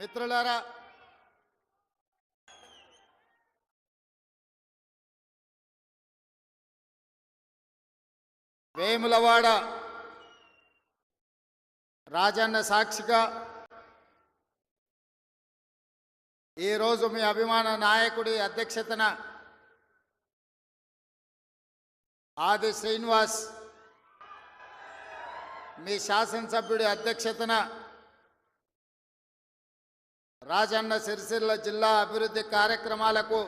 మిత్రులారా, వేములవాడ రాజన్న సాక్షిగా ఈరోజు మీ అభిమాన నాయకుడి అధ్యక్షతన ఆది శ్రీనివాస్ మీ శాసనసభ్యుడి అధ్యక్షతన రాజన్న సిరిసిల్ల జిల్లా అభివృద్ధి కార్యక్రమాలకు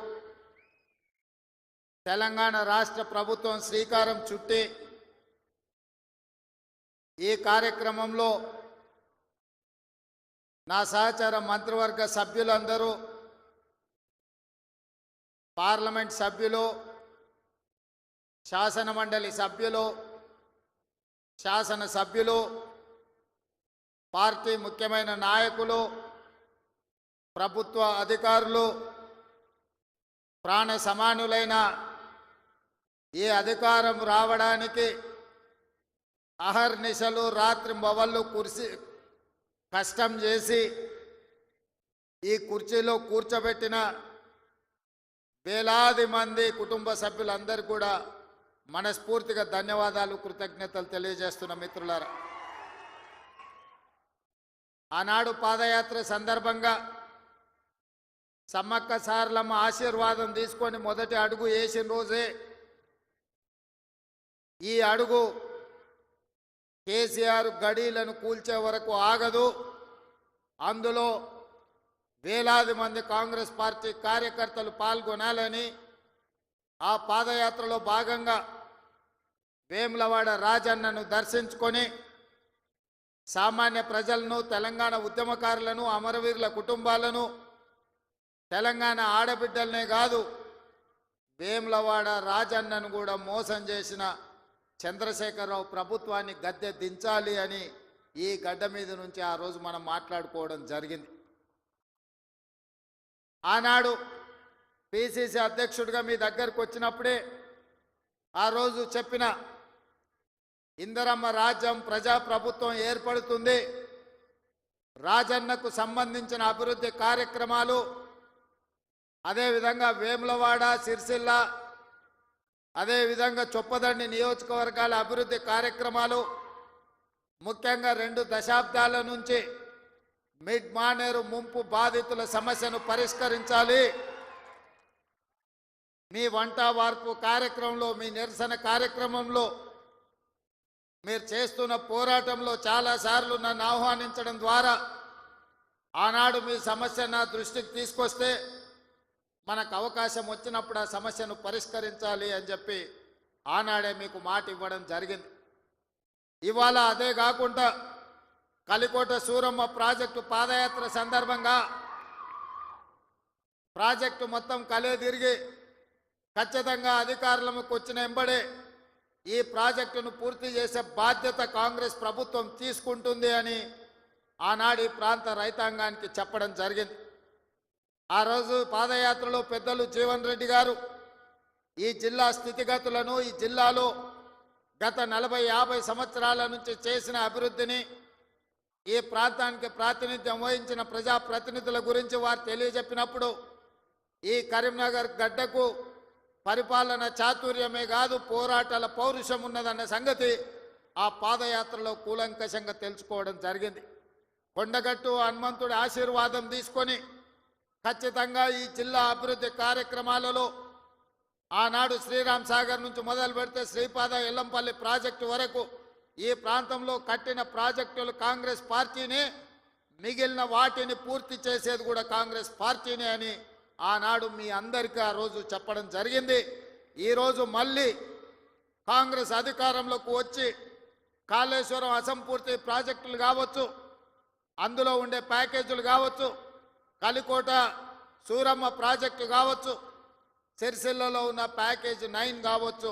తెలంగాణ రాష్ట్ర ప్రభుత్వం శ్రీకారం చుట్టి ఈ కార్యక్రమంలో నా సహచర మంత్రివర్గ సభ్యులందరూ, పార్లమెంట్ సభ్యులు, శాసనమండలి సభ్యులు, శాసనసభ్యులు, పార్టీ ముఖ్యమైన నాయకులు, ప్రభుత్వ అధికారులు, ప్రాణ సమానులైన ఈ అధికారం రావడానికి అహర్నిశలు రాత్రి మొవళ్ళు కష్టం చేసి ఈ కుర్చీలో కూర్చోబెట్టిన వేలాది మంది కుటుంబ సభ్యులందరూ కూడా మనస్ఫూర్తిగా ధన్యవాదాలు, కృతజ్ఞతలు తెలియజేస్తున్న మిత్రులారా. ఆనాడు పాదయాత్ర సందర్భంగా సమ్మక్క సారలమ్మ ఆశీర్వాదం తీసుకొని మొదటి అడుగు వేసిన రోజే ఈ అడుగు కేసీఆర్ గడీలను కూల్చే వరకు ఆగదు, అందులో వేలాది మంది కాంగ్రెస్ పార్టీ కార్యకర్తలు పాల్గొనాలని ఆ పాదయాత్రలో భాగంగా వేములవాడ రాజన్నను దర్శించుకొని సామాన్య ప్రజలను, తెలంగాణ ఉద్యమకారులను, అమరవీరుల కుటుంబాలను, తెలంగాణ ఆడబిడ్డలనే కాదు వేములవాడ రాజన్నను కూడా మోసం చేసిన చంద్రశేఖరరావు ప్రభుత్వాన్ని గద్దె దించాలి అని ఈ గడ్డ మీద నుంచి ఆ రోజు మనం మాట్లాడుకోవడం జరిగింది. ఆనాడు పిసిసి అధ్యక్షుడిగా మీ దగ్గరకు వచ్చినప్పుడే ఆ రోజు చెప్పిన ఇందిరమ్మ రాజ్యం ప్రజాప్రభుత్వం ఏర్పడుతుంది, రాజన్నకు సంబంధించిన అభివృద్ధి కార్యక్రమాలు, అదేవిధంగా వేములవాడ, సిరిసిల్ల, అదేవిధంగా చొప్పదండి నియోజకవర్గాల అభివృద్ధి కార్యక్రమాలు, ముఖ్యంగా 2 దశాబ్దాల నుంచి మిడ్ మానేరు ముంపు బాధితుల సమస్యను పరిష్కరించాలి. మీ వంట వార్పు కార్యక్రమంలో, మీ నిరసన కార్యక్రమంలో, మీరు చేస్తున్న పోరాటంలో చాలాసార్లు నన్ను ఆహ్వానించడం ద్వారా ఆనాడు మీ సమస్య నా దృష్టికి తీసుకొస్తే మనకు అవకాశం వచ్చినప్పుడు ఆ సమస్యను పరిష్కరించాలి అని చెప్పి ఆనాడే మీకు మాట ఇవ్వడం జరిగింది. ఇవాళ అదే కాకుండా కలికోట సూరమ్మ ప్రాజెక్టు పాదయాత్ర సందర్భంగా ప్రాజెక్టు మొత్తం కలే తిరిగి ఖచ్చితంగా అధికారులకు వచ్చిన వెంబడే ఈ ప్రాజెక్టును పూర్తి చేసే బాధ్యత కాంగ్రెస్ ప్రభుత్వం తీసుకుంటుంది అని ఆనాడు ఈ ప్రాంత రైతాంగానికి చెప్పడం జరిగింది. ఆ రోజు పాదయాత్రలో పెద్దలు జీవన్ రెడ్డి గారు ఈ జిల్లా స్థితిగతులను, ఈ జిల్లాలో గత 40-50 సంవత్సరాల నుంచి చేసిన అభివృద్ధిని, ఈ ప్రాంతానికి ప్రాతినిధ్యం వహించిన ప్రజాప్రతినిధుల గురించి వారు తెలియజెప్పినప్పుడు ఈ కరీంనగర్ గడ్డకు పరిపాలన చాతుర్యమే కాదు పోరాటాల పౌరుషం ఉన్నదన్న సంగతి ఆ పాదయాత్రలో కూలంకషంగా తెలుసుకోవడం జరిగింది. కొండగట్టు హనుమంతుడి ఆశీర్వాదం తీసుకొని ఖచ్చితంగా ఈ జిల్లా అభివృద్ధి కార్యక్రమాలలో ఆనాడు శ్రీరామ్ సాగర్ నుంచి మొదలు పెడితే శ్రీపాద ఎల్లంపల్లి ప్రాజెక్టు వరకు ఈ ప్రాంతంలో కట్టిన ప్రాజెక్టులు కాంగ్రెస్ పార్టీనే, మిగిలిన వాటిని పూర్తి చేసేది కూడా కాంగ్రెస్ పార్టీనే అని ఆనాడు మీ అందరికీ ఆ రోజు చెప్పడం జరిగింది. ఈరోజు మళ్ళీ కాంగ్రెస్ అధికారంలోకి వచ్చి కాళేశ్వరం అసంపూర్తి ప్రాజెక్టులు కావచ్చు, అందులో ఉండే ప్యాకేజీలు కావచ్చు, కలికోట సూరమ్మ ప్రాజెక్టు కావచ్చు, సిరిసిల్లలో ఉన్న ప్యాకేజ్ 9 కావచ్చు,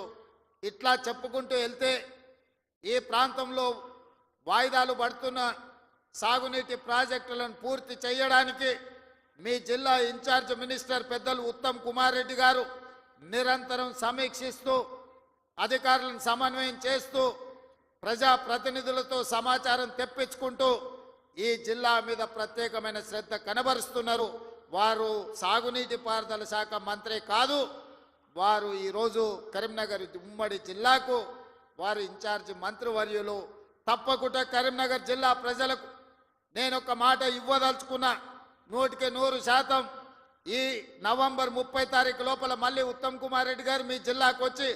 ఇట్లా చెప్పుకుంటూ వెళ్తే ఈ ప్రాంతంలో వాయిదాలు పడుతున్న సాగునీటి ప్రాజెక్టులను పూర్తి చేయడానికి మీ జిల్లా ఇన్ఛార్జ్ మినిస్టర్ పెద్దలు ఉత్తమ్ కుమార్ రెడ్డి గారు నిరంతరం సమీక్షిస్తూ, అధికారులను సమన్వయం చేస్తూ, ప్రజాప్రతినిధులతో సమాచారం తెప్పించుకుంటూ ఈ జిల్లా మీద ప్రత్యేకమైన శ్రద్ధ కనబరుస్తున్నారు. వారు సాగునీటి పారుదల శాఖ మంత్రి కాదు, వారు ఈరోజు కరీంనగర్ ఉమ్మడి జిల్లాకు వారు ఇన్ఛార్జి మంత్రివర్యులు. తప్పకుండా కరీంనగర్ జిల్లా ప్రజలకు నేను ఒక మాట ఇవ్వదలుచుకున్నా. 100% ఈ నవంబర్ 30 తారీఖు లోపల మళ్ళీ ఉత్తమ్ కుమార్ రెడ్డి గారు మీ జిల్లాకు వచ్చి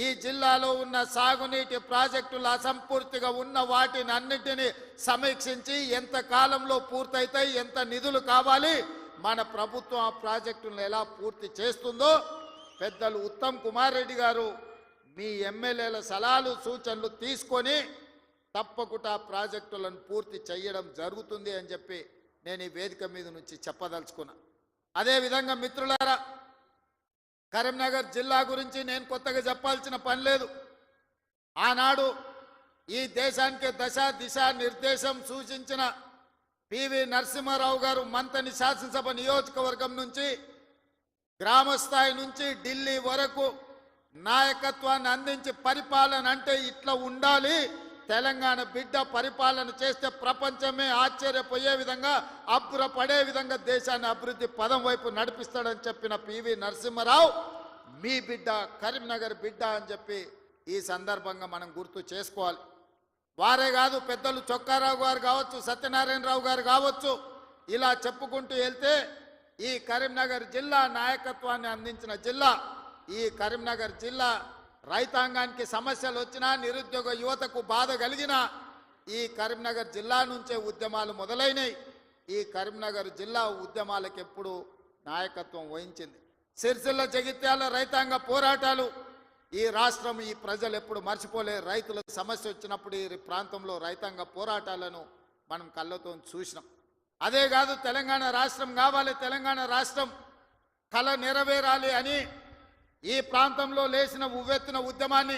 ఈ జిల్లాలో ఉన్న సాగునీటి ప్రాజెక్టులు అసంపూర్తిగా ఉన్న వాటిని అన్నింటినీ సమీక్షించి ఎంత కాలంలో పూర్తయితాయి, ఎంత నిధులు కావాలి, మన ప్రభుత్వం ఆ ప్రాజెక్టులను ఎలా పూర్తి చేస్తుందో పెద్దలు ఉత్తమ్ కుమార్ రెడ్డి గారు మీ ఎమ్మెల్యేల సలహాలు సూచనలు తీసుకొని తప్పకుండా ప్రాజెక్టులను పూర్తి చేయడం జరుగుతుంది అని చెప్పి నేను ఈ వేదిక మీద నుంచి చెప్పదలుచుకున్నా. అదేవిధంగా మిత్రులారా, కరీంనగర్ జిల్లా గురించి నేను కొత్తగా చెప్పాల్సిన పని లేదు. ఆనాడు ఈ దేశానికి దశ దిశ నిర్దేశం సూచించిన పివి నరసింహారావు గారు మంతని శాసనసభ నియోజకవర్గం నుంచి గ్రామ స్థాయి నుంచి ఢిల్లీ వరకు నాయకత్వాన్ని అందించి పరిపాలన అంటే ఇట్లా ఉండాలి, తెలంగాణ బిడ్డ పరిపాలన చేస్తే ప్రపంచమే ఆశ్చర్యపోయే విధంగా అబ్బురపడే విధంగా దేశాన్ని అభివృద్ధి పదం వైపు నడిపిస్తాడని చెప్పిన పివి నరసింహారావు మీ బిడ్డ, కరీంనగర్ బిడ్డ అని చెప్పి ఈ సందర్భంగా మనం గుర్తు చేసుకోవాలి. వారే కాదు, పెద్దలు చొక్కారావు గారు కావచ్చు, సత్యనారాయణరావు గారు కావచ్చు, ఇలా చెప్పుకుంటూ వెళ్తే ఈ కరీంనగర్ జిల్లా నాయకత్వాన్ని అందించిన జిల్లా. ఈ కరీంనగర్ జిల్లా రైతాంగానికి సమస్యలు వచ్చినా, నిరుద్యోగ యువతకు బాధ కలిగినా ఈ కరీంనగర్ జిల్లా నుంచే ఉద్యమాలు మొదలైనవి. ఈ కరీంనగర్ జిల్లా ఉద్యమాలకు ఎప్పుడు నాయకత్వం వహించింది. సిరిసిల్ల జగిత్యాల రైతాంగ పోరాటాలు ఈ రాష్ట్రం, ఈ ప్రజలు ఎప్పుడు మర్చిపోలే. రైతుల సమస్య వచ్చినప్పుడు ఈ ప్రాంతంలో రైతాంగ పోరాటాలను మనం కళ్ళతో చూసినాం. అదే కాదు, తెలంగాణ రాష్ట్రం కావాలి, తెలంగాణ రాష్ట్రం కళ నెరవేరాలి అని ఈ ప్రాంతంలో లేచిన ఉవ్వెత్తున ఉద్యమాన్ని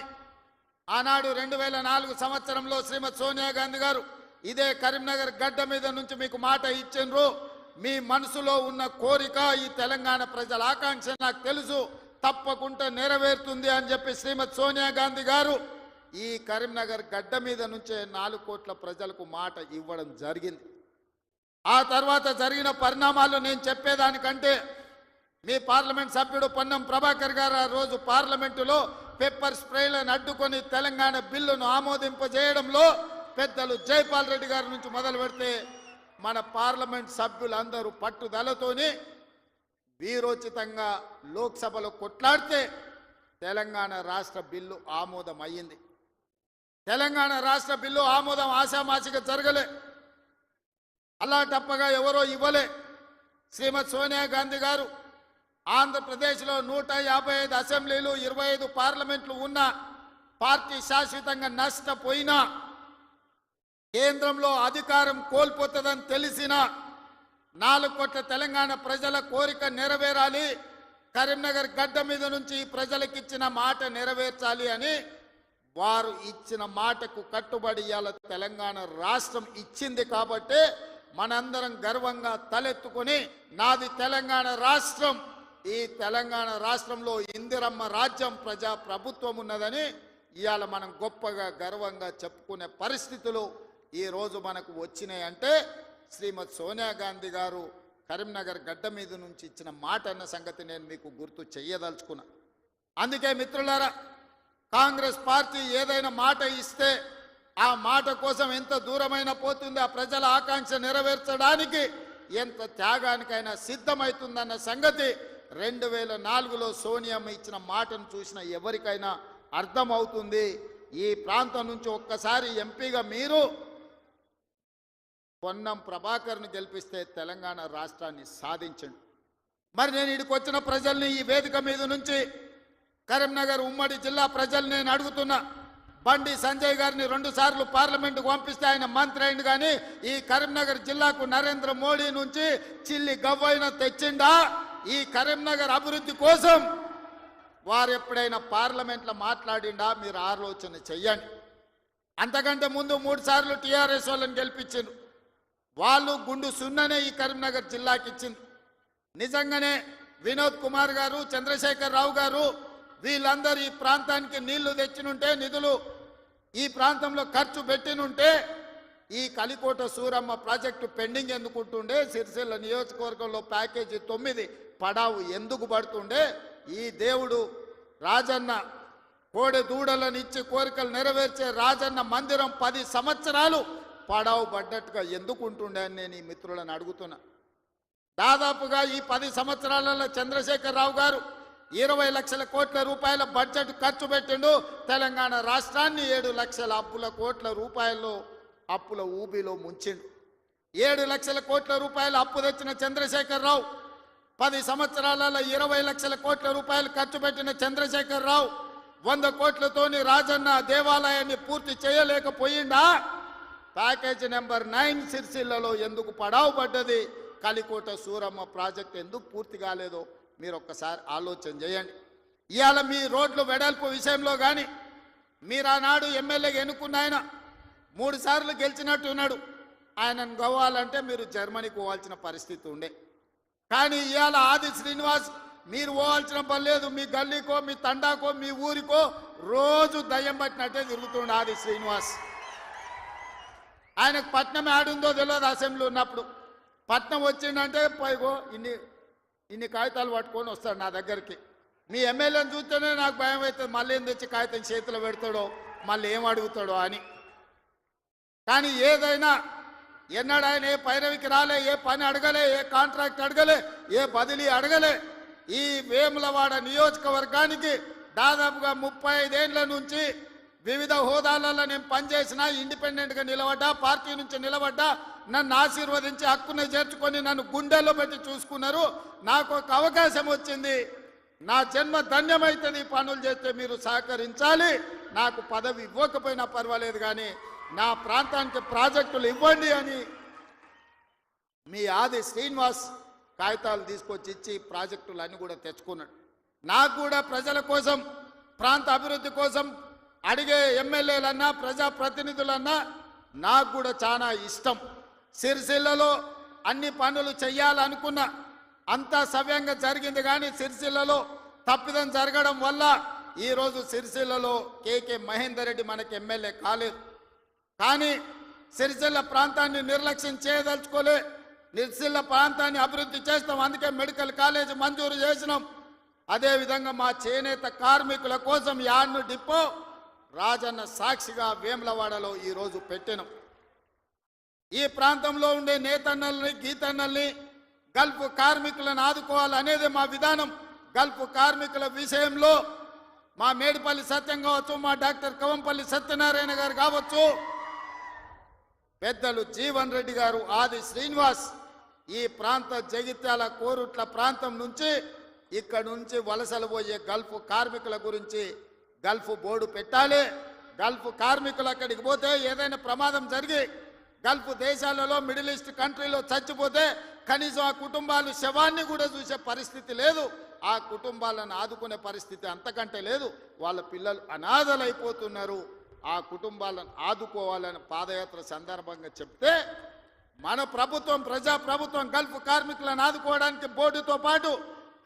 ఆనాడు 2004 సంవత్సరంలో శ్రీమతి సోనియా గాంధీ గారు ఇదే కరీంనగర్ గడ్డ మీద నుంచి మీకు మాట ఇచ్చిండ్రు. మీ మనసులో ఉన్న కోరిక, ఈ తెలంగాణ ప్రజల ఆకాంక్ష నాకు తెలుసు, తప్పకుండా నెరవేరుతుంది అని చెప్పి శ్రీమతి సోనియా గాంధీ గారు ఈ కరీంనగర్ గడ్డ మీద నుంచే 4 కోట్ల ప్రజలకు మాట ఇవ్వడం జరిగింది. ఆ తర్వాత జరిగిన పరిణామాలు నేను చెప్పేదానికంటే మీ పార్లమెంట్ సభ్యుడు పొన్నం ప్రభాకర్ గారు ఆ రోజు పార్లమెంటులో పెప్పర్ స్ప్రేలను అడ్డుకొని తెలంగాణ బిల్లును ఆమోదింపజేయడంలో పెద్దలు జైపాల్ రెడ్డి గారి నుంచి మొదలు పెడితే మన పార్లమెంట్ సభ్యులందరూ పట్టుదలతోని వీరోచితంగా లోక్సభలో కొట్లాడితే తెలంగాణ రాష్ట్ర బిల్లు ఆమోదం అయ్యింది. తెలంగాణ రాష్ట్ర బిల్లు ఆమోదం ఆశామాసిగా జరగలే, అలా తప్పగా ఎవరో ఇవ్వలే. శ్రీమతి సోనియా గాంధీ గారు ఆంధ్రప్రదేశ్లో 155 అసెంబ్లీలు, 25 పార్లమెంట్లు ఉన్న పార్టీ శాశ్వతంగా నష్టపోయినా, కేంద్రంలో అధికారం కోల్పోతుందని తెలిసిన 4 కోట్ల తెలంగాణ ప్రజల కోరిక నెరవేరాలి, కరీంనగర్ గడ్డ మీద నుంచి ప్రజలకిచ్చిన మాట నెరవేర్చాలి అని వారు ఇచ్చిన మాటకు కట్టుబడి ఇవాళ తెలంగాణ రాష్ట్రం ఇచ్చింది. కాబట్టి మనందరం గర్వంగా తలెత్తుకొని నాది తెలంగాణ రాష్ట్రం, ఈ తెలంగాణ రాష్ట్రంలో ఇందిరమ్మ రాజ్యం, ప్రజా ప్రభుత్వం ఉన్నదని ఇవాళ మనం గొప్పగా గర్వంగా చెప్పుకునే పరిస్థితులు ఈరోజు మనకు వచ్చినాయి. అంటే శ్రీమతి సోనియా గాంధీ గారు కరీంనగర్ గడ్డ మీద నుంచి ఇచ్చిన మాట అన్న సంగతి నేను మీకు గుర్తు చెయ్యదలుచుకున్నా. అందుకే మిత్రులారా, కాంగ్రెస్ పార్టీ ఏదైనా మాట ఇస్తే ఆ మాట కోసం ఎంత దూరమైనా పోతుంది, ఆ ప్రజల ఆకాంక్ష నెరవేర్చడానికి ఎంత త్యాగానికైనా సిద్ధమవుతుందన్న సంగతి 2004లో సోనియమ్మ ఇచ్చిన మాటను చూసిన ఎవరికైనా అర్థమవుతుంది. ఈ ప్రాంతం నుంచి ఒక్కసారి ఎంపీగా మీరు పొన్నం ప్రభాకర్ను గెలిపిస్తే తెలంగాణ రాష్ట్రాన్ని సాధించండి. మరి నేను ఇక్కడికి వచ్చిన ప్రజల్ని ఈ వేదిక మీద నుంచి కరీంనగర్ ఉమ్మడి జిల్లా ప్రజలు నేను అడుగుతున్నా. బండి సంజయ్ గారిని 2 సార్లు పార్లమెంటుకు పంపిస్తే ఆయన మంత్రి అయింది, కానీ ఈ కరీంనగర్ జిల్లాకు నరేంద్ర మోడీ నుంచి చిల్లి గవ్వైనా తెచ్చిండా? ఈ కరీంనగర్ అభివృద్ధి కోసం వారు ఎప్పుడైనా పార్లమెంట్లో మాట్లాడిండా? మీరు ఆలోచన చెయ్యండి. అంతకంటే ముందు 3 సార్లు టీఆర్ఎస్ వాళ్ళని గెలిపించింది. వాళ్ళు గుండు సున్ననే ఈ కరీంనగర్ జిల్లాకి ఇచ్చింది. నిజంగానే వినోద్ కుమార్ గారు, చంద్రశేఖర్ రావు గారు వీళ్ళందరూ ఈ ప్రాంతానికి నీళ్లు తెచ్చినుంటే, నిధులు ఈ ప్రాంతంలో ఖర్చు పెట్టినుంటే ఈ కలికోట సూరమ్మ ప్రాజెక్టు పెండింగ్ ఎందుకుంటుండే, సిరిసిల్ల నియోజకవర్గంలో ప్యాకేజీ 9 పడావు ఎందుకు పడుతుండే, ఈ దేవుడు రాజన్న కోడె దూడలను ఇచ్చి కోరికలు నెరవేర్చే రాజన్న మందిరం 10 సంవత్సరాలు పడావు పడ్డట్టుగా ఎందుకు ఉంటుండే అని నేను ఈ మిత్రులను అడుగుతున్నా. దాదాపుగా ఈ 10 సంవత్సరాలలో చంద్రశేఖరరావు గారు 20 లక్షల కోట్ల రూపాయల బడ్జెట్ ఖర్చు పెట్టిండు. తెలంగాణ రాష్ట్రాన్ని 7 లక్షల కోట్ల రూపాయల్లో అప్పుల ఊబిలో ముంచిండు. 7 లక్షల కోట్ల రూపాయల అప్పు తెచ్చిన చంద్రశేఖరరావు, 10 సంవత్సరాలలో 20 లక్షల కోట్ల రూపాయలు ఖర్చు పెట్టిన చంద్రశేఖరరావు 100 కోట్లతోని రాజన్న దేవాలయాన్ని పూర్తి చేయలేకపోయిందా? ప్యాకేజీ నెంబర్ 9 సిరిసిల్లలో ఎందుకు పడావు పడ్డది? కలికోట సూరమ్మ ప్రాజెక్ట్ ఎందుకు పూర్తి కాలేదో మీరు ఒక్కసారి ఆలోచన చేయండి. ఇవాళ మీ రోడ్లు వెడల్పు విషయంలో కానీ, మీరు ఆనాడు ఎమ్మెల్యేగా ఎన్నుకున్న ఆయన 3 సార్లు గెలిచినట్టున్నాడు. ఆయనను గవ్వాలంటే మీరు జర్మనీకి పోవాల్సిన పరిస్థితి ఉండే. కానీ ఇవాళ ఆది శ్రీనివాస్ మీరు పోవాల్సిన పని లేదు. మీ గల్లీకో, మీ తండాకో, మీ ఊరికో రోజు దయ్యం పట్టినట్టే తిరుగుతుండే ఆది శ్రీనివాస్. ఆయనకు పట్నం ఆడుందో తెలియదు. అసెంబ్లీ ఉన్నప్పుడు పట్నం వచ్చిందంటే పైగో ఇన్ని కాగితాలు పట్టుకొని వస్తాడు నా దగ్గరికి. మీ ఎమ్మెల్యేని చూస్తేనే నాకు భయం అవుతుంది, మళ్ళీ ఏం తెచ్చి కాగితం చేతిలో పెడతాడో, మళ్ళీ ఏం అడుగుతాడో అని. కానీ ఏదైనా ఎన్నడూ ఆయన ఏ పైరవికి రాలే, ఏ పని అడగలే, ఏ కాంట్రాక్ట్ అడగలే, ఏ బదిలీ అడగలే. ఈ వేములవాడ నియోజకవర్గానికి దాదాపుగా 35 ఏళ్ల నుంచి వివిధ హోదాలలో నేను పనిచేసిన, ఇండిపెండెంట్గా నిలబడ్డా, పార్టీ నుంచి నిలబడ్డా, నన్ను ఆశీర్వదించి హక్కుని చేర్చుకొని నన్ను గుండెల్లో పెట్టి చూసుకున్నారు. నాకు ఒక అవకాశం వచ్చింది, నా జన్మ ధన్యమైతుంది. పనులు చేస్తే మీరు సహకరించాలి. నాకు పదవి ఇవ్వకపోయినా పర్వాలేదు, కానీ నా ప్రాంతానికి ప్రాజెక్టులు ఇవ్వండి అని మీ ఆది శ్రీనివాస్ కాగితాలు తీసుకొచ్చి ఇచ్చి ప్రాజెక్టులు అన్నీ కూడా తెచ్చుకున్నాడు. నాకు కూడా ప్రజల కోసం, ప్రాంత అభివృద్ధి కోసం అడిగే ఎమ్మెల్యేలన్నా, ప్రజాప్రతినిధులన్నా నాకు కూడా చాలా ఇష్టం. సిరిసిల్లలో అన్ని పనులు చెయ్యాలనుకున్నా, అంతా సవ్యంగా జరిగింది. కానీ సిరిసిల్లలో తప్పిదం జరగడం వల్ల ఈరోజు సిరిసిల్లలో కేకే మహేందర్ రెడ్డి మనకి ఎమ్మెల్యే కాలేదు. కానీ సిరిసిల్ల ప్రాంతాన్ని నిర్లక్ష్యం చేయదలుచుకోలే. సిరిసిల్ల ప్రాంతాన్ని అభివృద్ధి చేస్తాం, అందుకే మెడికల్ కాలేజ్ మంజూరు చేసినాం. అదేవిధంగా మా చేనేత కార్మికుల కోసం యాడ్ను డిపో రాజన్న సాక్షిగా వేములవాడలో ఈరోజు పెట్టినాం. ఈ ప్రాంతంలో ఉండే నేతన్నల్ని, గీతన్నల్ని, గల్ఫ్ కార్మికులను ఆదుకోవాలనేది మా విధానం. గల్ఫ్ కార్మికుల విషయంలో మా మేడిపల్లి సత్యం కావచ్చు, మా డాక్టర్ కవంపల్లి సత్యనారాయణ గారు కావచ్చు, పెద్దలు జీవన్ రెడ్డి గారు, ఆది శ్రీనివాస్ ఈ ప్రాంత జగిత్యాల కోరుట్ల ప్రాంతం నుంచి ఇక్కడ నుంచి వలసలు పోయే గల్ఫ్ కార్మికుల గురించి గల్ఫ్ బోర్డు పెట్టాలి. గల్ఫ్ కార్మికులు అక్కడికి పోతే ఏదైనా ప్రమాదం జరిగి గల్ఫ్ దేశాలలో, మిడిల్ ఈస్ట్ కంట్రీలో చచ్చిపోతే కనీసం ఆ కుటుంబాలు శవాన్ని కూడా చూసే పరిస్థితి లేదు. ఆ కుటుంబాలను ఆదుకునే పరిస్థితి అంతకంటే లేదు. వాళ్ళ పిల్లలు అనాథలైపోతున్నారు. ఆ కుటుంబాలను ఆదుకోవాలని పాదయాత్ర సందర్భంగా చెప్తే మన ప్రభుత్వం, ప్రజాప్రభుత్వం గల్ఫ్ కార్మికులను ఆదుకోవడానికి బోర్డుతో పాటు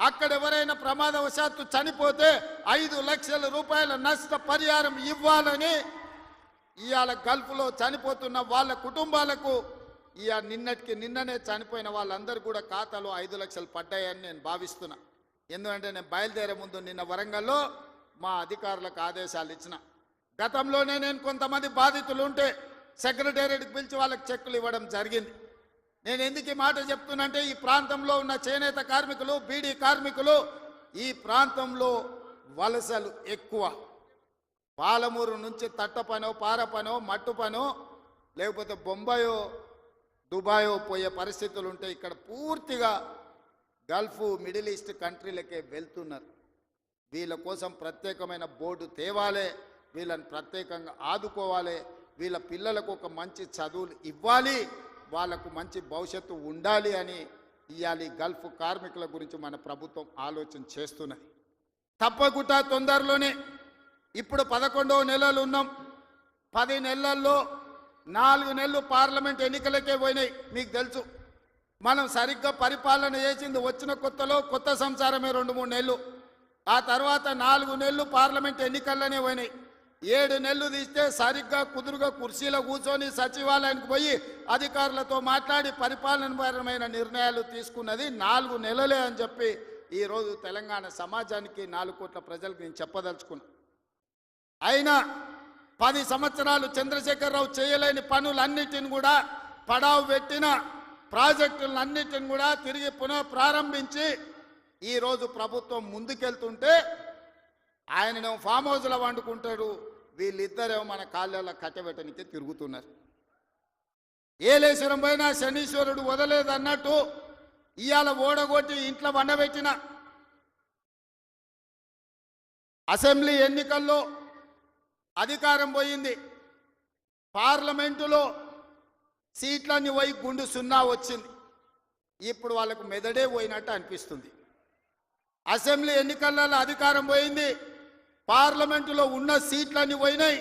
అక్కడ ఎవరైనా ప్రమాదవశాత్తు చనిపోతే 5 లక్షల రూపాయల నష్ట పరిహారం ఇవ్వాలని ఇవాళ గల్ఫ్లో చనిపోతున్న వాళ్ళ కుటుంబాలకు నిన్ననే చనిపోయిన వాళ్ళందరూ కూడా ఖాతాలో 5 లక్షలు పడ్డాయని నేను భావిస్తున్నా. ఎందుకంటే నేను బయలుదేరే ముందు నిన్న వరంగల్లో మా అధికారులకు ఆదేశాలు ఇచ్చిన. గతంలోనే నేను కొంతమంది బాధితులు ఉంటే సెక్రటేరియట్కి పిలిచి వాళ్ళకి చెక్కులు ఇవ్వడం జరిగింది. నేను ఎందుకు ఈ మాట చెప్తున్నంటే, ఈ ప్రాంతంలో ఉన్న చేనేత కార్మికులు, బీడీ కార్మికులు ఈ ప్రాంతంలో వలసలు ఎక్కువ. పాలమూరు నుంచి తట్ట పనో, పార పనో, మట్టు పనో, లేకపోతే బొంబాయో, దుబాయో పోయే పరిస్థితులు ఉంటే ఇక్కడ పూర్తిగా గల్ఫ్, మిడిల్ ఈస్ట్ కంట్రీలకే వెళ్తున్నారు. వీళ్ళ కోసం ప్రత్యేకమైన బోర్డు తేవాలి, వీళ్ళని ప్రత్యేకంగా ఆదుకోవాలి, వీళ్ళ పిల్లలకు ఒక మంచి చదువులు ఇవ్వాలి, వాళ్ళకు మంచి భవిష్యత్తు ఉండాలి అని ఇవాళ గల్ఫ్ కార్మికుల గురించి మన ప్రభుత్వం ఆలోచన చేస్తున్నది. తప్పకుండా తొందరలోనే, ఇప్పుడు 11వ నెలలు ఉన్నాం, 10 నెలల్లో 4 నెలలు పార్లమెంట్ ఎన్నికలకే పోయినాయి. మీకు తెలుసు, మనం సరిగ్గా పరిపాలన చేసింది వచ్చిన కొత్తలో కొత్త సంసారమే 2-3 నెలలు. ఆ తర్వాత 4 నెలలు పార్లమెంట్ ఎన్నికల్లోనే పోయినాయి. 7 నెలలు తీస్తే సరిగ్గా కుదురుగా కుర్చీలో కూర్చొని సచివాలయానికి పోయి అధికారులతో మాట్లాడి పరిపాలనపరమైన నిర్ణయాలు తీసుకున్నది 4 నెలలే అని చెప్పి ఈరోజు తెలంగాణ సమాజానికి 4 కోట్ల ప్రజలకు నేను చెప్పదలుచుకున్నా. అయినా 10 సంవత్సరాలు చంద్రశేఖరరావు చేయలేని పనులన్నిటిని కూడా పడావు పెట్టిన ప్రాజెక్టులన్నిటిని కూడా తిరిగి పునః ప్రారంభించి ఈరోజు ప్రభుత్వం ముందుకెళ్తుంటే ఆయననేమో ఫామ్ హౌస్లో వండుకుంటాడు, వీళ్ళిద్దరేమో మన కాళ్ళలో కట్టబెట్టనికి తిరుగుతున్నారు. ఏలేశ్వరం పోయినా శనీశ్వరుడు వదలేదన్నట్టు ఇవాళ ఓడగొట్టి ఇంట్లో వండబెట్టిన అసెంబ్లీ ఎన్నికల్లో అధికారం పోయింది, పార్లమెంటులో సీట్లన్నీ పోయి గుండు 0 వచ్చింది. ఇప్పుడు వాళ్ళకు మెదడే పోయినట్టు అనిపిస్తుంది. అసెంబ్లీ ఎన్నికలలో అధికారం పోయింది, పార్లమెంటులో ఉన్న సీట్లన్నీ పోయినాయి.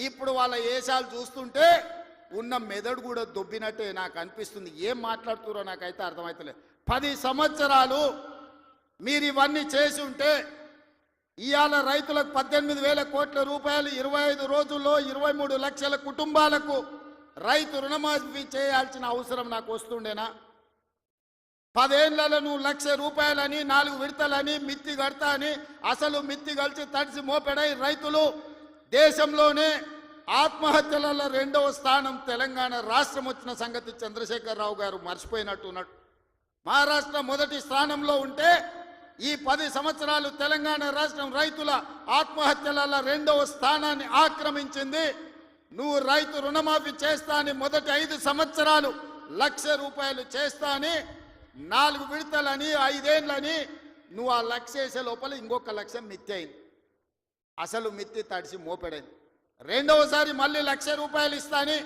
ఇప్పుడు వాళ్ళ ఏషాలు చూస్తుంటే ఉన్న మెదడు కూడా దొబ్బినట్టే నాకు అనిపిస్తుంది. ఏం మాట్లాడుతున్నారో నాకైతే అర్థమవుతలేదు. 10 సంవత్సరాలు మీరు ఇవన్నీ చేసి ఉంటే ఇవాళ రైతులకు 18,000 కోట్ల రూపాయలు 25 రోజుల్లో 23 లక్షల కుటుంబాలకు రైతు రుణమాఫీ చేయాల్సిన అవసరం నాకు వస్తుండేనా? 10 ఏళ్లలో నువ్వు 1,00,000 రూపాయలని 4 విడతలని మిత్తి కడతా అని అసలు మిత్తి కలిసి తడిసి మోపెడై రైతులు దేశంలోనే ఆత్మహత్యలలో 2వ స్థానం తెలంగాణ రాష్ట్రం వచ్చిన సంగతి చంద్రశేఖరరావు గారు మర్చిపోయినట్టున్నాడు. మహారాష్ట్ర మొదటి స్థానంలో ఉంటే ఈ 10 సంవత్సరాలు తెలంగాణ రాష్ట్రం రైతుల ఆత్మహత్యలలో 2వ స్థానాన్ని ఆక్రమించింది. నువ్వు రైతు రుణమాఫీ చేస్తా అని మొదటి 5 సంవత్సరాలు 1,00,000 రూపాయలు చేస్తా అని 4 విడతలని 5 ఏళ్ళని నువ్వు ఆ 1,00,000 చేసే లోపల ఇంకొక 1,00,000 మిత్తి అయింది. అసలు మిత్తి తడిసి మోపెడైంది. రెండవసారి మళ్ళీ 1,00,000 రూపాయలు ఇస్తాని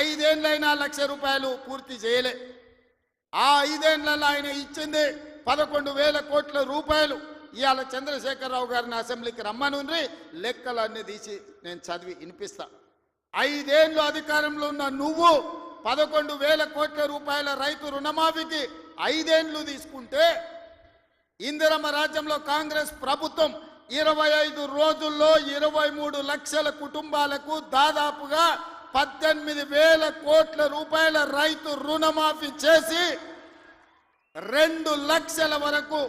5 ఏళ్ళైనా 1,00,000 రూపాయలు పూర్తి చేయలే. ఆ 5 ఏళ్లలో ఆయన ఇచ్చింది 11,000 కోట్ల రూపాయలు. ఇవాళ చంద్రశేఖరరావు గారిని అసెంబ్లీకి రమ్మనుండ్రి, లెక్కలన్నీ తీసి నేను చదివి వినిపిస్తా. 5 ఏళ్ళు అధికారంలో ఉన్న నువ్వు 11,000 కోట్ల రూపాయల రైతు రుణమాఫీకి 5 ఏళ్ళు తీసుకుంటే ఇందిరమ్మ రాజ్యంలో కాంగ్రెస్ ప్రభుత్వం 25 రోజుల్లో 23 లక్షల కుటుంబాలకు దాదాపుగా 18,000 కోట్ల రూపాయల రైతు రుణమాఫీ చేసి 2 లక్షల వరకు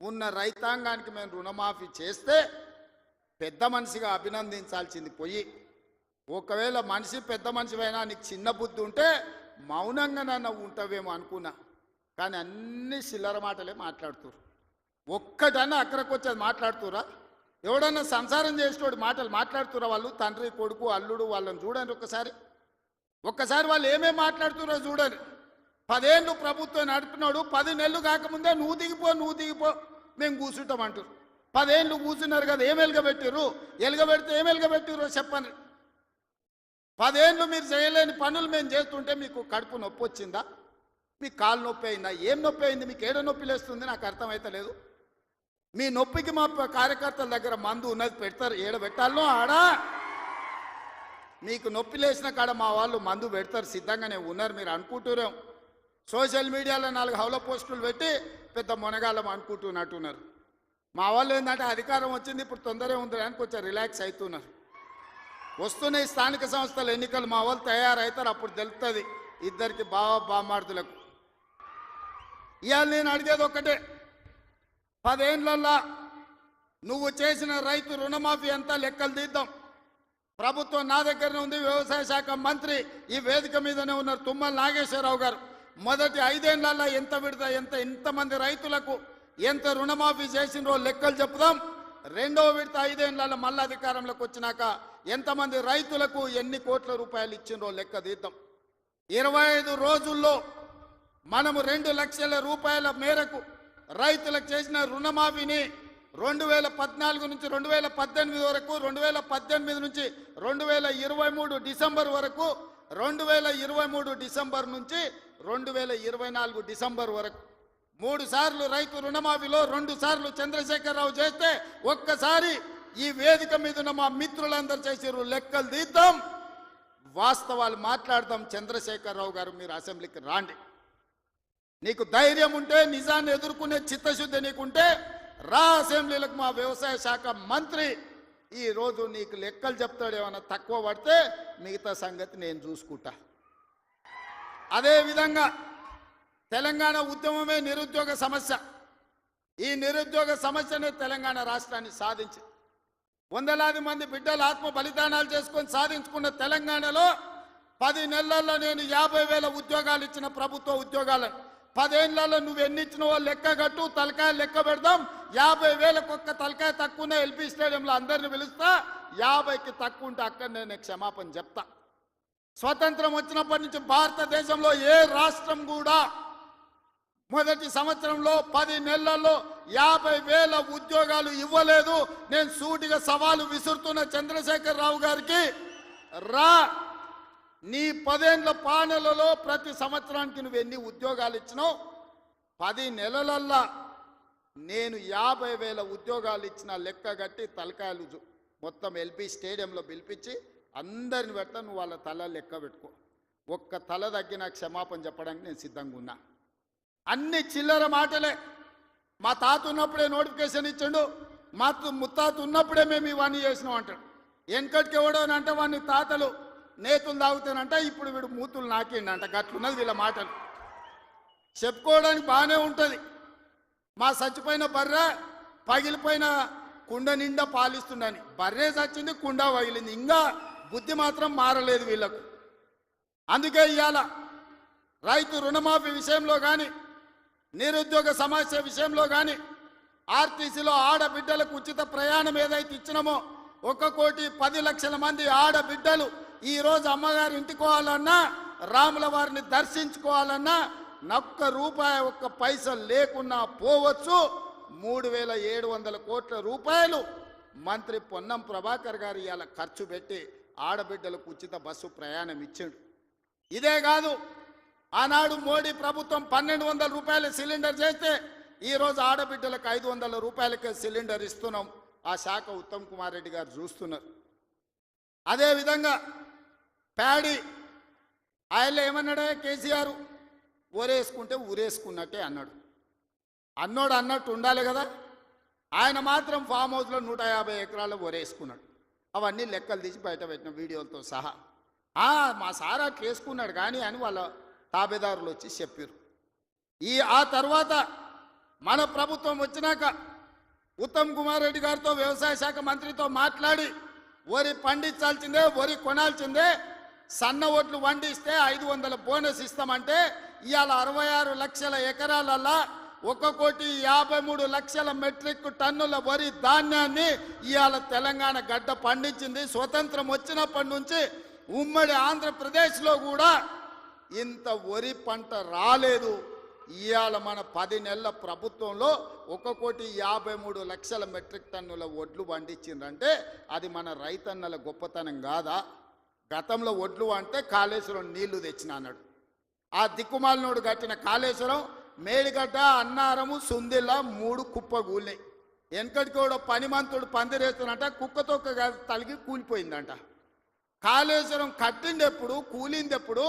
ఉన్న రైతాంగానికి మేము రుణమాఫీ చేస్తే పెద్ద మనిషిగా అభినందించాల్సింది పోయి, ఒకవేళ మనిషి పెద్ద మనిషివైనా నీకు చిన్న బుద్ధి ఉంటే మౌనంగా నన్ను ఉంటావేమో అనుకున్నా. కానీ అన్ని చిల్లర మాటలే మాట్లాడుతున్నారు. ఒక్కటన్నా అక్కడికి వచ్చేది మాట్లాడుతురా? ఎవడన్నా సంసారం చేసేటోడు మాటలు మాట్లాడుతురా? వాళ్ళు తండ్రి కొడుకు అల్లుడు వాళ్ళని చూడండి ఒక్కసారి వాళ్ళు ఏమేమి మాట్లాడుతున్నారో చూడండి. 10 ఏళ్ళు ప్రభుత్వం నడిపినాడు, 10 నెలలు కాకముందే నువ్వు దిగిపో మేము కూర్చుంటామంటారు. 10 ఏళ్ళు కూర్చున్నారు కదా, ఏం ఎలుగబెట్టారు? ఎలుగబెడితే ఏం ఎలుగబెట్టారో చెప్పండి. 10 ఏళ్ళు మీరు చేయలేని పనులు మేము చేస్తుంటే మీకు కడుపు నొప్పి వచ్చిందా? మీకు కాలు నొప్పి అయిందా? ఏం నొప్పి అయింది? మీకు ఏడో నొప్పి లేస్తుంది? నాకు అర్థమైతలేదు. మీ నొప్పికి మా కార్యకర్తల దగ్గర మందు ఉన్నది, పెడతారు. ఏడ పెట్టాలనో ఆడా మీకు నొప్పి లేచిన కాడ మా వాళ్ళు మందు పెడతారు, సిద్ధంగానే ఉన్నారు. మీరు అనుకుంటున్నాం సోషల్ మీడియాలో 4 హౌల పోస్టులు పెట్టి పెద్ద మొనగాళ్ళం అనుకుంటున్నట్టున్నారు. మా వాళ్ళు ఏంటంటే అధికారం వచ్చింది ఇప్పుడు తొందరగా ఉంది అని కొంచెం రిలాక్స్ అవుతున్నారు. వస్తున్నాయి స్థానిక సంస్థల ఎన్నికలు, మా వాళ్ళు తయారవుతారు, అప్పుడు తెలుస్తుంది ఇద్దరికి బామార్దులకు. ఇవాళ నేను అడిగేది ఒకటే, 10 ఏళ్ళల్లో నువ్వు చేసిన రైతు రుణమాఫీ అంతా లెక్కలు తీద్దాం. ప్రభుత్వం నా దగ్గరనే ఉంది, వ్యవసాయ శాఖ మంత్రి ఈ వేదిక మీదనే ఉన్నారు తుమ్మల నాగేశ్వరరావు గారు. మొదటి 5 ఏళ్లలో ఎంత ఎంతమంది రైతులకు ఎంత రుణమాఫీ చేసినో లెక్కలు చెప్పుదాం. 2వ విడత 5 ఏళ్లలో మళ్ళీ అధికారంలోకి వచ్చినాక ఎంతమంది రైతులకు ఎన్ని కోట్ల రూపాయలు ఇచ్చినో లెక్క తీద్దాం. 25 రోజుల్లో మనము 2 లక్షల రూపాయల మేరకు రైతులకు చేసిన రుణమాఫీని 2014 నుంచి 2018 వరకు, 2018 నుంచి 2023 డిసెంబర్ వరకు, 2023 డిసెంబర్ నుంచి 2024 డిసెంబర్ వరకు 3 సార్లు రైతు రుణమాఫీలో 2 సార్లు చంద్రశేఖరరావు చేస్తే ఒక్కసారి ఈ వేదిక మీద ఉన్న మా మిత్రులందరూ చేసారు. లెక్కలు తీద్దాం, వాస్తవాలు మాట్లాడదాం. చంద్రశేఖరరావు గారు మీరు అసెంబ్లీకి రాండి. నీకు ధైర్యం ఉంటే, నిజాన్ని ఎదుర్కొనే చిత్తశుద్ధి నీకుంటే రా అసెంబ్లీలకు. మా వ్యవసాయ శాఖ మంత్రి ఈరోజు నీకు లెక్కలు చెప్తాడు, ఏమన్నా తక్కువ పడితే మిగతా సంగతి నేను చూసుకుంటా. అదేవిధంగా తెలంగాణ ఉద్యమమే నిరుద్యోగ సమస్య. ఈ నిరుద్యోగ సమస్యనే తెలంగాణ రాష్ట్రాన్ని సాధించి వందలాది మంది బిడ్డలు ఆత్మ బలిదానాలు చేసుకొని సాధించుకున్న తెలంగాణలో 10 నెలల్లో నేను 50,000 ఉద్యోగాలు ఇచ్చిన ప్రభుత్వ ఉద్యోగాలను 10 ఏళ్లలో నువ్వు ఎన్ని ఇచ్చినవో లెక్క కట్టు, తలకాయ లెక్క పెడదాం. 50,000కు ఒక్క తలకాయ తక్కువనే ఎల్పీ స్టేడియంలో అందరిని పిలుస్తా. 50కి తక్కువ ఉంటే అక్కడ నేను క్షమాపణ చెప్తా. స్వతంత్రం వచ్చినప్పటి నుంచి భారతదేశంలో ఏ రాష్ట్రం కూడా మొదటి సంవత్సరంలో 10 నెలల్లో 50,000 ఉద్యోగాలు ఇవ్వలేదు. నేను సూటిగా సవాలు విసురుతున్న చంద్రశేఖర్ రావు గారికి, రా నీ 10 ఏళ్ల పాలనలో ప్రతి సంవత్సరానికి నువ్వు ఎన్ని ఉద్యోగాలు ఇచ్చినావు, 10 నెలలల్లా నేను 50,000 ఉద్యోగాలు ఇచ్చిన లెక్క కట్టి తలకాయలు మొత్తం ఎల్పీ స్టేడియంలో పిలిపించి అందరిని పెడతా. నువ్వు వాళ్ళ తల లెక్క పెట్టుకో. ఒక్క తల తగ్గిన క్షమాపణ చెప్పడానికి నేను సిద్ధంగా ఉన్నా. అన్ని చిల్లర మాటలే. మా తాత ఉన్నప్పుడే నోటిఫికేషన్ ఇచ్చిండు, మా ముత్తాత ఉన్నప్పుడే మేము ఇవన్నీ చేసినాం అంటాడు. వెనకటికి ఎవడోనంటే వాడిని తాతలు నేతులు తాగుతానంట, ఇప్పుడు వీడు మూతులు నాకిండంట. గట్లున్నది వీళ్ళ మాటలు. చెప్పుకోవడానికి బాగానే ఉంటుంది. మా చచ్చిపోయిన బర్రె పగిలిపోయిన కుండ నిండా పాలిస్తుండని. బర్రె చచ్చింది, కుండ పగిలింది. ఇంకా బుద్ధి మాత్రం మారలేదు వీళ్ళకు. అందుకే ఇవాళ రైతు రుణమాఫీ విషయంలో కానీ, నిరుద్యోగ సమస్య విషయంలో కానీ, ఆర్టీసీలో ఆడబిడ్డలకు ఉచిత ప్రయాణం ఏదైతే ఇచ్చినామో 1,10,00,000 మంది ఆడబిడ్డలు ఈరోజు అమ్మగారి ఇంటికోవాలన్నా, రాముల వారిని దర్శించుకోవాలన్నా ఒక్క రూపాయి ఒక్క పైసలు లేకున్నా పోవచ్చు. 3,700 కోట్ల రూపాయలు మంత్రి పొన్నం ప్రభాకర్ గారు ఇవాళ ఖర్చు పెట్టి ఆడబిడ్డలకు ఉచిత బస్సు ప్రయాణం ఇచ్చాడు. ఇదే కాదు, ఆనాడు మోడీ ప్రభుత్వం 1,200 రూపాయల సిలిండర్ చేస్తే ఈరోజు ఆడబిడ్డలకు 500 రూపాయలకే సిలిండర్ ఇస్తున్నాం. ఆ శాఖ ఉత్తమ్ కుమార్ రెడ్డి గారు చూస్తున్నారు. అదేవిధంగా ప్యాడీ ఆయన ఏమన్నాడే, కేసీఆర్ ఊరేసుకుంటే ఊరేసుకున్నట్టే అన్నాడు. అన్నట్టు ఉండాలి కదా. ఆయన మాత్రం ఫామ్ హౌస్లో 150 ఎకరాలు ఊరేసుకున్నాడు. అవన్నీ లెక్కలు తీసి బయట పెట్టిన వీడియోలతో సహా. మా సార్ అట్లా వేసుకున్నాడు కానీ అని వాళ్ళ తాబేదారులు వచ్చి చెప్పారు. ఆ తర్వాత మన ప్రభుత్వం వచ్చినాక ఉత్తమ్ కుమార్ రెడ్డి గారితో వ్యవసాయ శాఖ మంత్రితో మాట్లాడి వరి పండించాల్సిందే, వరి కొనాల్సిందే, సన్న ఓట్లు వండిస్తే 500 బోనస్ ఇస్తామంటే ఇవాళ 66 లక్షల ఎకరాలల్లా 1,53,00,000 మెట్రిక్ టన్నుల వరి ధాన్యాన్ని ఇవాళ తెలంగాణ గడ్డ పండించింది. స్వతంత్రం వచ్చినప్పటి నుంచి ఉమ్మడి ఆంధ్రప్రదేశ్లో కూడా ఇంత వరి పంట రాలేదు. ఇవాళ మన 10 నెలల ప్రభుత్వంలో 1,53,00,000 మెట్రిక్ టన్నుల వడ్లు పండించిందంటే అది మన రైతన్నల గొప్పతనం కాదా? గతంలో వడ్లు అంటే కాళేశ్వరం నీళ్లు తెచ్చిన అన్నాడు. ఆ దిక్కుమాలినోడు కట్టిన కాళేశ్వరం మేడిగడ్డ, అన్నారము, సుందిల్ల 3 కుప్పగూలినాయి. వెనకటికి కూడా పనిమంతుడు పందిరేస్తున్నట కుక్కతో తలిగి కూలిపోయిందంట. కాళేశ్వరం కట్టిండెప్పుడు, కూలిందెప్పుడు?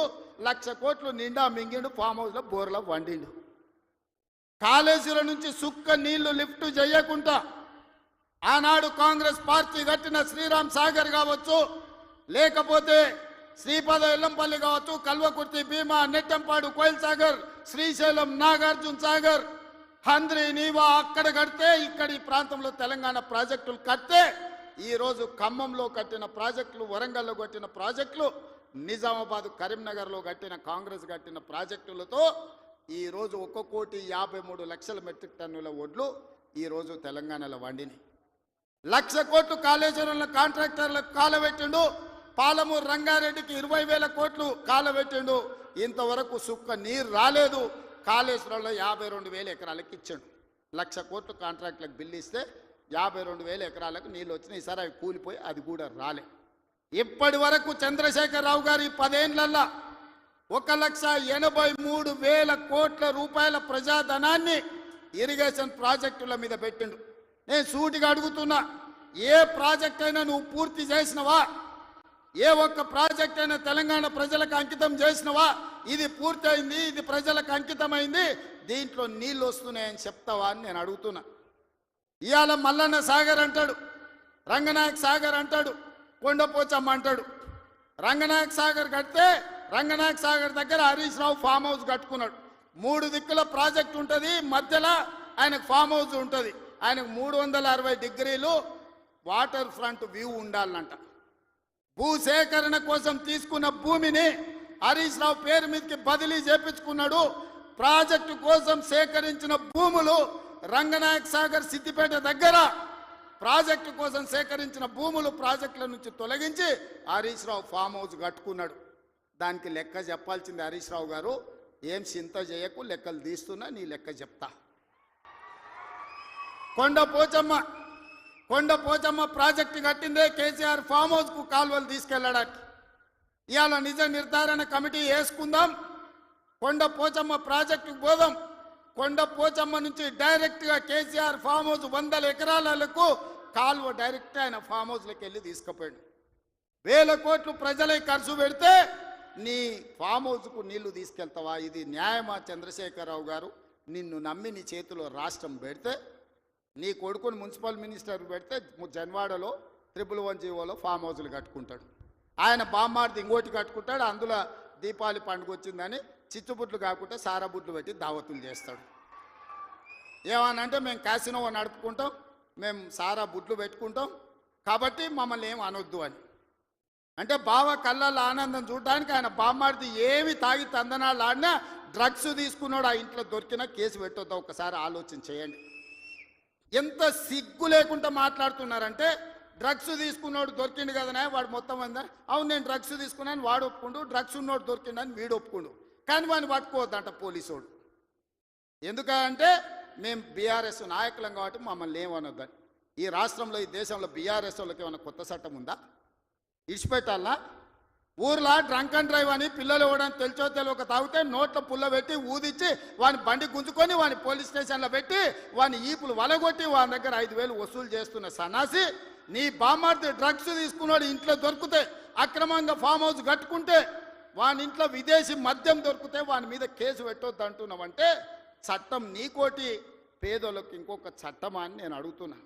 1,00,000 కోట్లు నిండా మింగిండు, ఫామ్ హౌస్లో బోర్లో వండిండు. కాళేశ్వరం నుంచి సుక్క నీళ్లు లిఫ్ట్ చేయకుండా ఆనాడు కాంగ్రెస్ పార్టీ కట్టిన శ్రీరామ్ సాగర్ కావచ్చు, లేకపోతే శ్రీపాద ఎల్లంపల్లి కావచ్చు, కల్వకుర్తి, భీమా, నెట్టంపాడు, కోయిల్ సాగర్, శ్రీశైలం, నాగార్జున సాగర్, హంద్రి, నీవా అక్కడ కడితే ఇక్కడ ఈ ప్రాంతంలో తెలంగాణ ప్రాజెక్టులు కడితే ఈరోజు ఖమ్మంలో కట్టిన ప్రాజెక్టులు, వరంగల్లో కట్టిన ప్రాజెక్టులు, నిజామాబాద్, కరీంనగర్లో కట్టిన కాంగ్రెస్ కట్టిన ప్రాజెక్టులతో ఈరోజు 1,53,00,000 మెట్రిక్ టన్నుల వడ్లు ఈరోజు తెలంగాణలో వండినాయి. 1,00,000 కోట్లు కాళేశ్వరంలో కాంట్రాక్టర్లకు కాలబెట్టిండు. పాలమూరు రంగారెడ్డికి 20,000 కోట్లు కాలబెట్టిండు. ఇంతవరకు సుక్క నీరు రాలేదు. కాళేశ్వరంలో 52,000 ఎకరాలకు ఇచ్చాడు. 1,00,000 కోట్లు కాంట్రాక్టులకు బిల్లు ఇస్తే 52,000 ఎకరాలకు నీళ్ళు వచ్చినాయి. ఈసారి అవి కూలిపోయి అది కూడా రాలే. ఇప్పటి వరకు చంద్రశేఖర్ రావు గారి 10 ఏళ్లల్లో 1,83,000 కోట్ల రూపాయల ప్రజాధనాన్ని ఇరిగేషన్ ప్రాజెక్టుల మీద పెట్టిండు. నేను సూటిగా అడుగుతున్నా, ఏ ప్రాజెక్ట్ అయినా నువ్వు పూర్తి చేసినవా? ఏ ఒక్క ప్రాజెక్ట్ అయినా తెలంగాణ ప్రజలకు అంకితం చేసినవా? ఇది పూర్తయింది, ఇది ప్రజలకు అంకితమైంది, దీంట్లో నీళ్ళు వస్తున్నాయని చెప్తావా అని నేను అడుగుతున్నా. ఇవాళ మల్లన్న సాగర్ అంటాడు, రంగనాయక సాగర్ అంటాడు, కొండపోచమ్మ అంటాడు. రంగనాయక సాగర్ కడితే రంగనాయక సాగర్ దగ్గర హరీష్ రావు ఫామ్ హౌస్ కట్టుకున్నాడు. 3 దిక్కుల ప్రాజెక్ట్ ఉంటుంది, మధ్యలో ఆయనకు ఫామ్ హౌస్ ఉంటుంది. ఆయనకు 360 డిగ్రీలు వాటర్ ఫ్రంట్ వ్యూ ఉండాలంట. భూసేకరణ కోసం తీసుకున్న భూమిని హరీష్ రావు పేరు మీదకి బదిలీ చేపించుకున్నాడు. ప్రాజెక్టు కోసం సేకరించిన భూములు రంగనాయక సాగర్ సిద్దిపేట దగ్గర ప్రాజెక్టు కోసం సేకరించిన భూములు ప్రాజెక్టుల నుంచి తొలగించి హరీష్ రావు ఫామ్ హౌస్ కట్టుకున్నాడు. దానికి లెక్క చెప్పాల్సింది హరీష్ రావు గారు. ఏం చింత చేయకు, లెక్కలు తీస్తున్నా, నీ లెక్క చెప్తా. కొండపోచమ్మ ప్రాజెక్టు కట్టిందే కేసీఆర్ ఫామ్ హౌస్కు కాలువలు తీసుకెళ్లడానికి. ఇవాళ నిజ నిర్ధారణ కమిటీ వేసుకుందాం, కొండపోచమ్మ ప్రాజెక్టుకు పోదాం. కొండపోచమ్మ నుంచి డైరెక్ట్గా కేసీఆర్ ఫామ్ హౌస్ 100 ఎకరాలకు కాలువ డైరెక్ట్ ఆయన ఫామ్ హౌస్లోకి వెళ్ళి తీసుకుపోయాడు. 1000 కోట్లు ప్రజలే ఖర్చు పెడితే నీ ఫామ్ హౌస్కు నీళ్లు తీసుకెళ్తావా? ఇది న్యాయమా? చంద్రశేఖరరావు గారు, నిన్ను నమ్మి నీ చేతిలో రాష్ట్రం పెడితే, నీ కొడుకుని మున్సిపల్ మినిస్టర్ పెడితే జన్వాడలో 111 జీవోలో ఫామ్ హౌస్లు కట్టుకుంటాడు. ఆయన బామ్మార్ది ఇంకోటి కట్టుకుంటాడు. అందులో దీపావళి పండుగ వచ్చిందని చిచ్చుబుట్లు కాకుండా సారా బుట్లు పెట్టి దావతులు చేస్తాడు. ఏమనంటే మేము క్యాసినో నడుపుకుంటాం, మేము సారా బుట్లు పెట్టుకుంటాం, కాబట్టి మమ్మల్ని ఏం అనొద్దు అని. అంటే బావ కళ్ళల్లో ఆనందం చూడడానికి ఆయన బామ్మార్ది ఏమి తాగి తందనాలు ఆడినా డ్రగ్స్ తీసుకున్నాడు ఆ ఇంట్లో దొరికినా కేసు పెట్టొద్దా? ఒకసారి ఆలోచన చేయండి. ఎంత సిగ్గు లేకుండా మాట్లాడుతున్నారంటే, డ్రగ్స్ తీసుకున్నాడు దొరికిండు కదనే వాడు మొత్తం అందని. అవును, నేను డ్రగ్స్ తీసుకున్నాను వాడు ఒప్పుకుండు, డ్రగ్స్ ఉన్నోడు దొరికిండని వీడు ఒప్పుకుండు, కానీ వాడిని పట్టుకోవద్దంట పోలీసోడు. ఎందుకంటే మేము బీఆర్ఎస్ నాయకులం కాబట్టి మమ్మల్ని ఏమనొద్దని. ఈ రాష్ట్రంలో, ఈ దేశంలో బీఆర్ఎస్ వాళ్ళకి ఏమైనా కొత్త చట్టం ఉందా? ఇడిచిపెట్టాలా? ఊర్లో డ్రంక్ అండ్ డ్రైవ్ అని పిల్లలు ఇవ్వడానికి తెలిచో తెలియక తాగితే నోట్లో పుల్ల పెట్టి ఊదిచ్చి వాని బండి గుంజుకొని వాని పోలీస్ స్టేషన్లో పెట్టి వాని ఈపులు వలగొట్టి వాని దగ్గర 5,000 వసూలు చేస్తున్న సన్నాసి, నీ బామ్మార్ది డ్రగ్స్ తీసుకున్నాడు ఇంట్లో దొరికితే, అక్రమంగా ఫామ్ హౌస్ కట్టుకుంటే, వాని ఇంట్లో విదేశీ మద్యం దొరికితే వాని మీద కేసు పెట్టొద్దు అంటున్నావంటే చట్టం నీకోటి, పేదోళ్ళకి ఇంకొక చట్టమా అని నేను అడుగుతున్నా.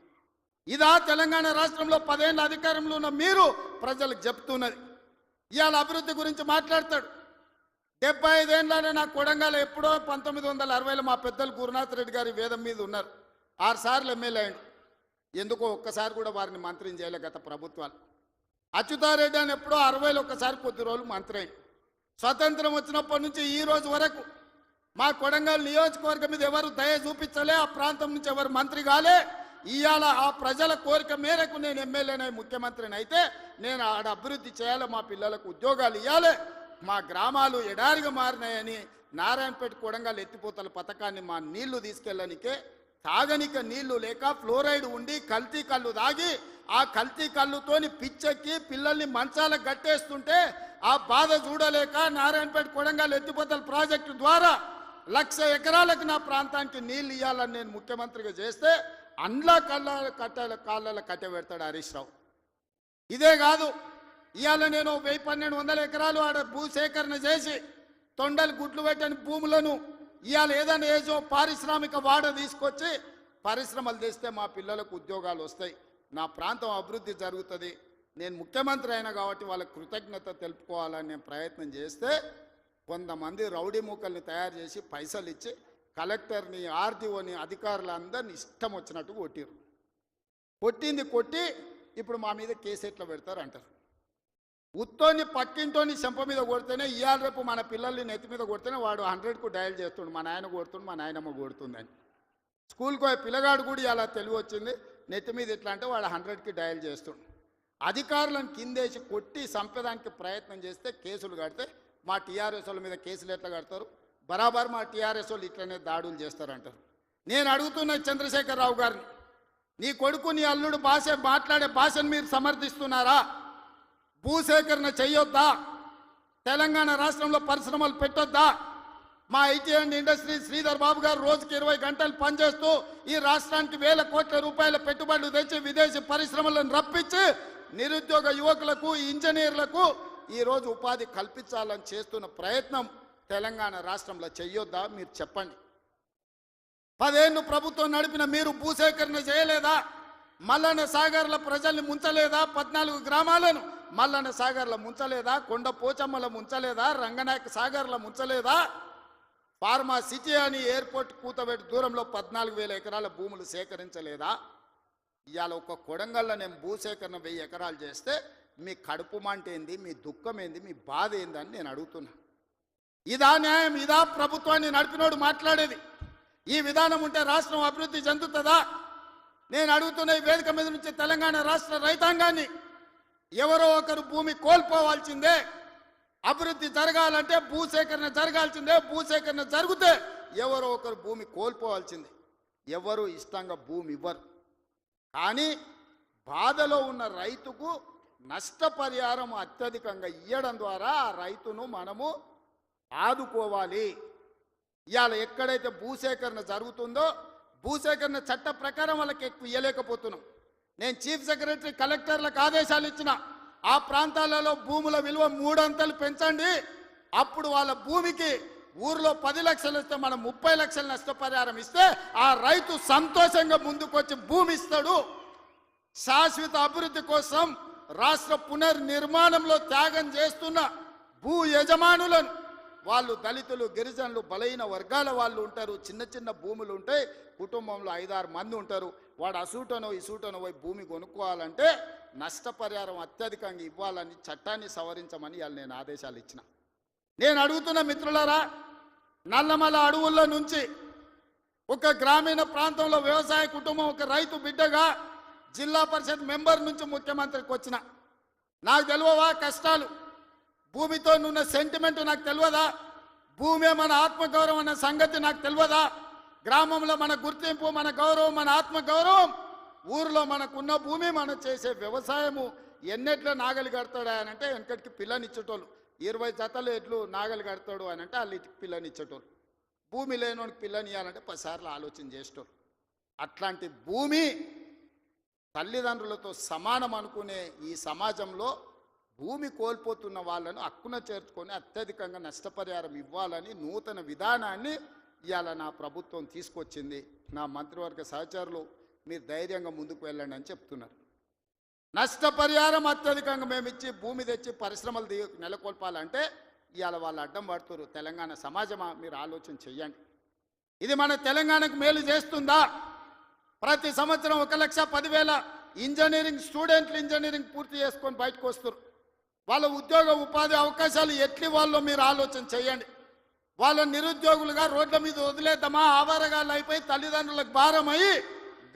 ఇదా తెలంగాణ రాష్ట్రంలో 10 ఏళ్ళ అధికారంలో ఉన్న మీరు ప్రజలకు చెప్తున్నది? ఇవాళ అభివృద్ధి గురించి మాట్లాడతాడు. 75 ఏళ్ళనే నా కొడంగల్ ఎప్పుడో 1960లో మా పెద్దలు గురునాథ్ రెడ్డి గారి వేదం మీద ఉన్నారు. 6 సార్లు ఎమ్మెల్యే అయ్యాడు. ఎందుకో ఒక్కసారి కూడా వారిని మంత్రిని చేయలే గత ప్రభుత్వాలు. అచ్యుతారెడ్డి అని ఎప్పుడో 60లో ఒక్కసారి కొద్ది రోజులు మంత్రి అయ్యాడు. స్వతంత్రం వచ్చినప్పటి నుంచి ఈ రోజు వరకు మా కొడంగల్ నియోజకవర్గం మీద ఎవరు దయ చూపించలే, ఆ ప్రాంతం నుంచి ఎవరు మంత్రి కాలే. ఇవాళ ఆ ప్రజల కోరిక మేరకు నేను ఎమ్మెల్యేనై ముఖ్యమంత్రిని అయితే నేను ఆడ అభివృద్ధి చేయాలి, మా పిల్లలకు ఉద్యోగాలు ఇవ్వాలి, మా గ్రామాలు ఎడారిగా మారినాయని నారాయణపేట కొడంగల్ ఎత్తిపోతల పథకాన్ని మా నీళ్లు తీసుకెళ్ళనికే తాగనిక నీళ్లు లేక ఫ్లోరైడ్ ఉండి కల్తీ కళ్ళు తాగి ఆ కల్తీ కళ్ళుతోని పిచ్చెక్కి పిల్లల్ని మంచాలకు గట్టేస్తుంటే ఆ బాధ చూడలేక నారాయణపేట కొడంగల్ ఎత్తిపోతల ప్రాజెక్టు ద్వారా 1,00,000 ఎకరాలకు నా ప్రాంతానికి నీళ్లు ఇవ్వాలని నేను ముఖ్యమంత్రిగా చేస్తే అండ్లా కాళ్ళ కట్టబెడతాడు హరీష్ రావు. ఇదే కాదు, ఇవాళ నేను 1,100-1,200 ఎకరాలు ఆడ భూసేకరణ చేసి తొండలు గుడ్లు పెట్టని భూములను ఇవాళ ఏదైనా ఏజో పారిశ్రామిక వాడ తీసుకొచ్చి పరిశ్రమలు తెస్తే మా పిల్లలకు ఉద్యోగాలు వస్తాయి, నా ప్రాంతం అభివృద్ధి జరుగుతుంది. నేను ముఖ్యమంత్రి అయినా కాబట్టి వాళ్ళకి కృతజ్ఞత తెలుపుకోవాలని నేను ప్రయత్నం చేస్తే కొంతమంది రౌడీ మూకల్ని తయారు చేసి పైసలు ఇచ్చి కలెక్టర్ని, ఆర్డీఓని, అధికారులందరినీ ఇష్టం వచ్చినట్టు కొట్టిరు. కొట్టి ఇప్పుడు మా మీద కేసు ఎట్లా పెడతారు అంటారు. ఉత్తోని పక్కింటోని చెంప మీద కొడితేనే ఇవాళ రేపు మన పిల్లల్ని నెత్తి మీద కొడితేనే వాడు 100కు డయల్ చేస్తుండు, మా నాయన కొడుతుండు, మా నాయనమ్మ కొడుతుందని. స్కూల్కి పోయే పిల్లగాడు కూడా ఇలా తెలివి వచ్చింది, నెత్తి మీద ఎట్లా అంటే వాడు 100కి డయల్ చేస్తుండు. అధికారులను కిందేసి కొట్టి చంపేదానికి ప్రయత్నం చేస్తే కేసులు కడితే మా టీఆర్ఎస్ వాళ్ళ మీద కేసులు ఎట్లా కడతారు? బరాబర్ మా టీఆర్ఎస్ వాళ్ళు ఇట్లనే దాడులు చేస్తారంటారు. నేను అడుగుతున్న చంద్రశేఖరరావు గారిని, నీ కొడుకు నీ అల్లుడు మాట్లాడే భాషను మీరు సమర్థిస్తున్నారా? భూసేకరణ చెయ్యొద్దా? తెలంగాణ రాష్ట్రంలో పరిశ్రమలు పెట్టొద్దా? మా IT and industry Sridhar Babu గారు రోజుకి 20 గంటలు పనిచేస్తూ ఈ రాష్ట్రానికి 1,000 కోట్ల రూపాయల పెట్టుబడులు తెచ్చి విదేశీ పరిశ్రమలను రప్పించి నిరుద్యోగ యువకులకు, ఇంజనీర్లకు ఈరోజు ఉపాధి కల్పించాలని చేస్తున్న ప్రయత్నం తెలంగాణ రాష్ట్రంలో చెయ్యొద్దా? మీరు చెప్పండి. 10 ఏళ్ళు ప్రభుత్వం నడిపిన మీరు భూసేకరణ చేయలేదా? మల్లన్న సాగర్ల ప్రజల్ని ముంచలేదా? 14 గ్రామాలను మల్లన్న సాగర్ల ముంచలేదా? కొండ పోచమ్మల ముంచలేదా? రంగనాయక సాగర్ల ముంచలేదా? ఫార్మా సిటీ అని ఎయిర్పోర్ట్ కూతబెట్టి దూరంలో 14,000 ఎకరాల భూములు సేకరించలేదా? ఇవాళ ఒక కొడంగల్లో నేను భూసేకరణ 1000 ఎకరాలు చేస్తే మీ కడుపు మంట ఏంది, మీ దుఃఖం ఏంది, మీ బాధ ఏందని నేను అడుగుతున్నా. ఇదా న్యాయం? ఇదా ప్రభుత్వాన్ని నడిపినోడు మాట్లాడేది? ఈ విధానం ఉంటే రాష్ట్రం అభివృద్ధి చెందుతుందా? నేను అడుగుతున్న ఈ వేదిక మీద నుంచి తెలంగాణ రాష్ట్ర రైతాంగాన్ని, ఎవరో ఒకరు భూమి కోల్పోవాల్సిందే. అభివృద్ధి జరగాలంటే భూసేకరణ జరగాల్సిందే. భూసేకరణ జరిగితే ఎవరో ఒకరు భూమి కోల్పోవాల్సిందే. ఎవరు ఇష్టంగా భూమి ఇవ్వరు. కానీ బాధలో ఉన్న రైతుకు నష్టపరిహారం అత్యధికంగా ఇవ్వడం ద్వారా ఆ రైతును మనము ఆదుకోవాలి. ఇవాళ ఎక్కడైతే భూసేకరణ జరుగుతుందో భూసేకరణ చట్ట ప్రకారం వాళ్ళకి ఎక్కువ ఇవ్వలేకపోతున్నాం. నేను చీఫ్ సెక్రటరీ కలెక్టర్లకు ఆదేశాలు ఇచ్చిన, ఆ ప్రాంతాలలో భూముల విలువ 3 అంతలు పెంచండి. అప్పుడు వాళ్ళ భూమికి ఊర్లో 10 లక్షలు ఇస్తే మనం 30 లక్షల నష్టపరిహారం ఇస్తే ఆ రైతు సంతోషంగా ముందుకొచ్చి భూమి ఇస్తాడు. శాశ్వత అభివృద్ధి కోసం రాష్ట్ర పునర్నిర్మాణంలో త్యాగం చేస్తున్న భూ యజమానులను, వాళ్ళు దళితులు, గిరిజనులు, బలహీన వర్గాల వాళ్ళు ఉంటారు. చిన్న చిన్న భూములు ఉంటాయి, కుటుంబంలో 5-6 మంది ఉంటారు. వాడు అసూటనో ఇసూటనో పోయి భూమి కొనుక్కోవాలంటే నష్టపరిహారం అత్యధికంగా ఇవ్వాలని చట్టాన్ని సవరించమని వాళ్ళు నేను ఆదేశాలు ఇచ్చిన. నేను అడుగుతున్న మిత్రులారా, నల్లమల అడవుల్లో నుంచి ఒక గ్రామీణ ప్రాంతంలో వ్యవసాయ కుటుంబం, ఒక రైతు బిడ్డగా జిల్లా పరిషత్ మెంబర్ నుంచి ముఖ్యమంత్రికి వచ్చిన, నాకు తెలియవా కష్టాలు? భూమితో ఉన్న సెంటిమెంట్ నాకు తెలియదా? భూమే మన ఆత్మగౌరవం అన్న సంగతి నాకు తెలియదా? గ్రామంలో మన గుర్తింపు, మన గౌరవం, మన ఆత్మగౌరవం, ఊరిలో మనకున్న భూమి, మనం చేసే వ్యవసాయము. ఎన్నెట్లో నాగలి కడతాడా అని అంటే వెనకటికి పిల్లనిచ్చేటోళ్ళు, 20 జతలు ఎట్లు నాగలి కడతాడు అని అంటే వాళ్ళు పిల్లనిచ్చేటోళ్ళు. భూమి లేనోడికి పిల్లనియాలంటే 10 సార్లు ఆలోచన చేసేటోళ్ళు. అట్లాంటి భూమి తల్లిదండ్రులతో సమానం అనుకునే ఈ సమాజంలో భూమి కోల్పోతున్న వాళ్ళను హక్కున చేర్చుకొని అత్యధికంగా నష్టపరిహారం ఇవ్వాలని నూతన విధానాన్ని ఇవాళ నా ప్రభుత్వం తీసుకొచ్చింది. నా మంత్రివర్గ సహచరులు మీరు ధైర్యంగా ముందుకు వెళ్ళండి అని చెప్తున్నారు. నష్టపరిహారం అత్యధికంగా మేము ఇచ్చి భూమి తెచ్చి పరిశ్రమలు నెలకొల్పాలంటే ఇవాళ వాళ్ళు అడ్డం పడుతున్నారు. తెలంగాణ సమాజమా, మీరు ఆలోచన చెయ్యండి. ఇది మన తెలంగాణకు మేలు చేస్తుందా? ప్రతి సంవత్సరం 1,10,000 ఇంజనీరింగ్ స్టూడెంట్లు ఇంజనీరింగ్ పూర్తి చేసుకొని బయటకు వస్తారు. వాళ్ళ ఉద్యోగ ఉపాధి అవకాశాలు ఎట్లి వాళ్ళో మీరు ఆలోచన చేయండి. వాళ్ళ నిరుద్యోగులుగా రోడ్ల మీద వదిలేద్దామా? ఆవారగాళ్ళు అయిపోయి తల్లిదండ్రులకు భారమై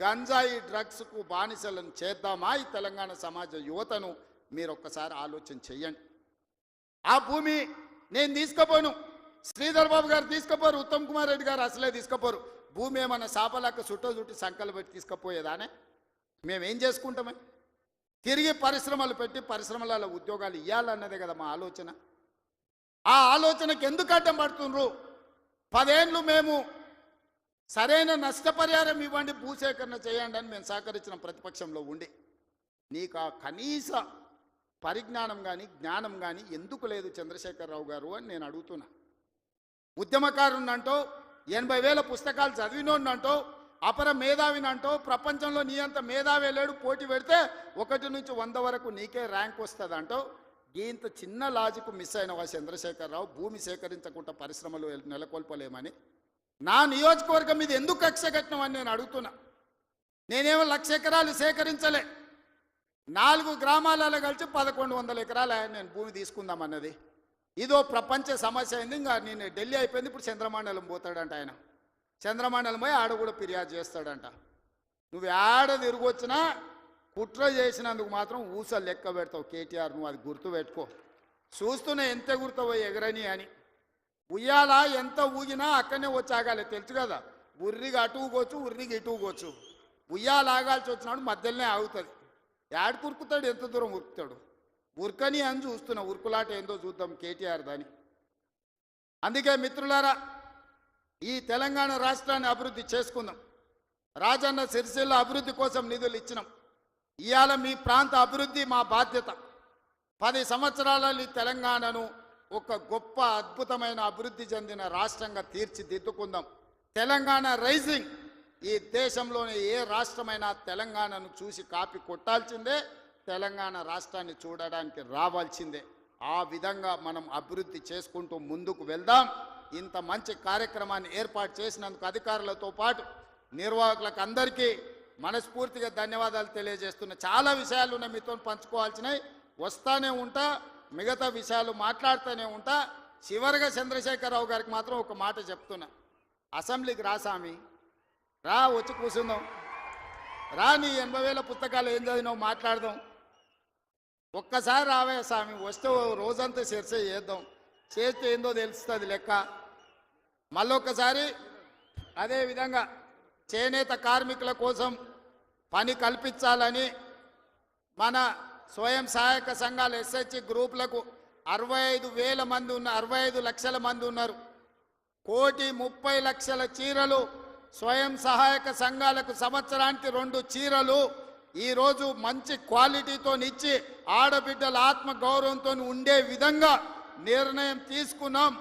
గంజాయి డ్రగ్స్కు బానిసలను చేద్దామా? ఈ తెలంగాణ సమాజ యువతను మీరు ఒక్కసారి ఆలోచన చెయ్యండి. ఆ భూమి నేను తీసుకుపోను, శ్రీధర్ బాబు గారు తీసుకుపోరు, ఉత్తమ్ కుమార్ రెడ్డి గారు అసలే తీసుకుపోరు. భూమి ఏమన్నా సాపలాక్క చుట్టి సంకలు పెట్టి తీసుకుపోయేదానే? మేమేం చేసుకుంటామే? తిరిగి పరిశ్రమలు పెట్టి పరిశ్రమలలో ఉద్యోగాలు ఇవ్వాలన్నదే కదా మా ఆలోచన. ఆ ఆలోచనకి ఎందుకు అడ్డం పడుతుండ్రు? 10 ఏళ్ళు మేము సరైన నష్టపరిహారం ఇవ్వండి, భూసేకరణ చేయండి అని మేము సహకరించిన ప్రతిపక్షంలో ఉండి నీకు ఆ కనీస పరిజ్ఞానం కానీ జ్ఞానం కానీ ఎందుకు లేదు చంద్రశేఖరరావు గారు అని నేను అడుగుతున్నా. ఉద్యమకారునంటో 80,000 పుస్తకాలు చదివినోడినంటో అపర మేధావినంటో ప్రపంచంలో నీ అంత మేధావి లేడు, పోటీ పెడితే 1 నుంచి 100 వరకు నీకే ర్యాంక్ వస్తుంది అంటో. ఇంత చిన్న లాజిక్ మిస్ అయినవా చంద్రశేఖరరావు? భూమి సేకరించకుండా పరిశ్రమలు నెలకొల్పలేమని నా నియోజకవర్గం మీద ఎందుకు కక్ష కట్టినవని నేను అడుగుతున్నా. నేనేమో 1,00,000 ఎకరాలు సేకరించలే, 4 గ్రామాలలో కలిసి 1,100 ఎకరాలు నేను భూమి తీసుకుందామన్నది. ఇదో ప్రపంచ సమస్య అయింది. ఇంకా నేను ఢిల్లీ అయిపోయింది, ఇప్పుడు చంద్రమండలం పోతాడంట ఆయన. చంద్రమండలం పోయి ఆడ కూడా ఫిర్యాదు చేస్తాడంట. నువ్వు ఆడ తిరిగొచ్చినా కుట్ర చేసినందుకు మాత్రం ఊసలు లెక్క పెడతావు కేటీఆర్, నువ్వు అది గుర్తు పెట్టుకో. చూస్తూనే ఎంత గుర్తు ఎగరని అని. ఉయ్యాల ఎంత ఊగినా అక్కడనే వచ్చి ఆగాలి, తెలుసు కదా. ఉర్రిగా అటు ఊగొచ్చు, ఉర్రికి ఇటు ఊగొచ్చు. ఉయ్యాల ఆగాల్సి వచ్చినాడు మధ్యలోనే ఆగుతుంది. యాడికి ఉరుకుతాడు, ఎంత దూరం ఉరుకుతాడు? ఉరకని అని చూస్తున్నా. ఉరుకులాట ఏందో చూద్దాం కేటీఆర్ దాని. అందుకే మిత్రులారా, ఈ తెలంగాణ రాష్ట్రాన్ని అభివృద్ధి చేసుకుందాం. రాజన్న సిరిసిల్ల అభివృద్ధి కోసం నిధులు ఇచ్చినాం. ఇవాళ మీ ప్రాంత అభివృద్ధి మా బాధ్యత. 10 సంవత్సరాలలో ఈ తెలంగాణను ఒక గొప్ప అద్భుతమైన అభివృద్ధి చెందిన రాష్ట్రంగా తీర్చిదిద్దుకుందాం. తెలంగాణ రైజింగ్ ఈ దేశంలోని ఏ రాష్ట్రమైనా తెలంగాణను చూసి కాపీ కొట్టాల్సిందే, తెలంగాణ రాష్ట్రాన్ని చూడడానికి రావాల్సిందే. ఆ విధంగా మనం అభివృద్ధి చేసుకుంటూ ముందుకు వెళ్దాం. ఇంత మంచి కార్యక్రమాన్ని ఏర్పాటు చేసినందుకు అధికారులతో పాటు నిర్వాహకులకు అందరికీ మనస్ఫూర్తిగా ధన్యవాదాలు తెలియజేస్తున్నా. చాలా విషయాలు ఉన్నాయి మీతో పంచుకోవాల్సినవి, వస్తానే ఉంటా, మిగతా విషయాలు మాట్లాడుతూనే ఉంటా. చివరిగా చంద్రశేఖరరావు గారికి మాత్రం ఒక మాట చెప్తున్నా, అసెంబ్లీకి రా స్వామి, రా, వచ్చి కూర్చుందాం, రా, నీ 80,000 పుస్తకాలు ఏం చదివినావు మాట్లాడదాం, ఒక్కసారి రావే స్వామి, వస్తే రోజంతా చర్చ చేద్దాం, చేస్తే ఏందో తెలుస్తుంది లెక్క. మళ్ళొక్కసారి అదేవిధంగా చేనేత కార్మికుల కోసం పని కల్పించాలని మన స్వయం సహాయక సంఘాల ఎస్హెచ్ గ్రూపులకు 65,000 మంది ఉన్న 65 లక్షల మంది ఉన్నారు. 1,30,00,000 చీరలు స్వయం సహాయక సంఘాలకు సంవత్సరానికి 2 చీరలు ఈరోజు మంచి క్వాలిటీతో ఇచ్చి ఆడబిడ్డల ఆత్మ గౌరవంతో ఉండే విధంగా నిర్ణయం తీసుకున్నాం.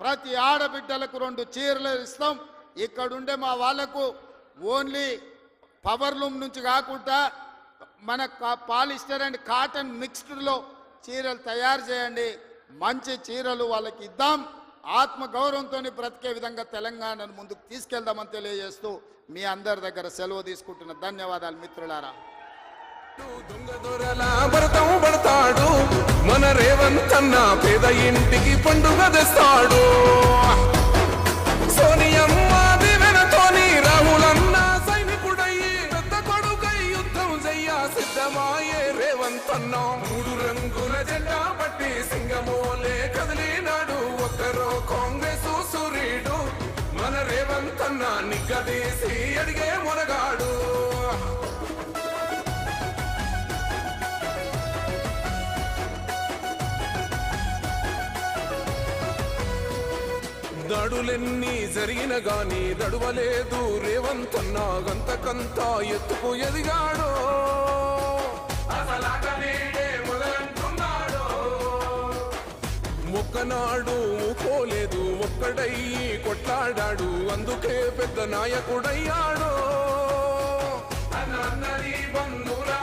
ప్రతి ఆడబిడ్డలకు 2 చీరలు ఇస్తాం. ఇక్కడుండే మా వాళ్లకు ఓన్లీ పవర్ లూమ్ నుంచి కాకుండా మన పాలిస్టర్ అండ్ కాటన్ మిక్స్డ్లో చీరలు తయారు చేయండి, మంచి చీరలు వాళ్ళకి ఇద్దాం, ఆత్మ గౌరవంతో బ్రతికే విధంగా తెలంగాణను ముందుకు తీసుకెళ్దామని తెలియజేస్తూ మీ అందరి దగ్గర సెలవు తీసుకుంటున్న ధన్యవాదాలు మిత్రులారా. పడతాడు మన రేవంత్ అన్న, పేద ఇంటికి పండుగ తెస్తాడు. సోనియమ్మ దివెనతోని రాహులన్న సైనికుడయ్యి పెద్ద కొడుకై యుద్ధం చెయ్య సిద్ధమాయే రేవంత్ అన్న. 3 రంగుల జెండా పట్టి సింగమోలే కదిలినాడు, ఒక్కరో కాంగ్రెస్ సూర్యుడు మన రేవంత్ అన్న, నిగ్గదీసి అడిగే మొనగాడు. దాడులెన్ని జరిగిన గాని దడువలేదు రేవంత్ అన్న, గంతకంతా ఎత్తుకు ఎదిగాడు. ఒక్కనాడు ఊకోలేదు, ఒక్కడయ్యి కొట్లాడాడు, అందుకే పెద్ద నాయకుడయ్యాడు. అన్నది బంధురా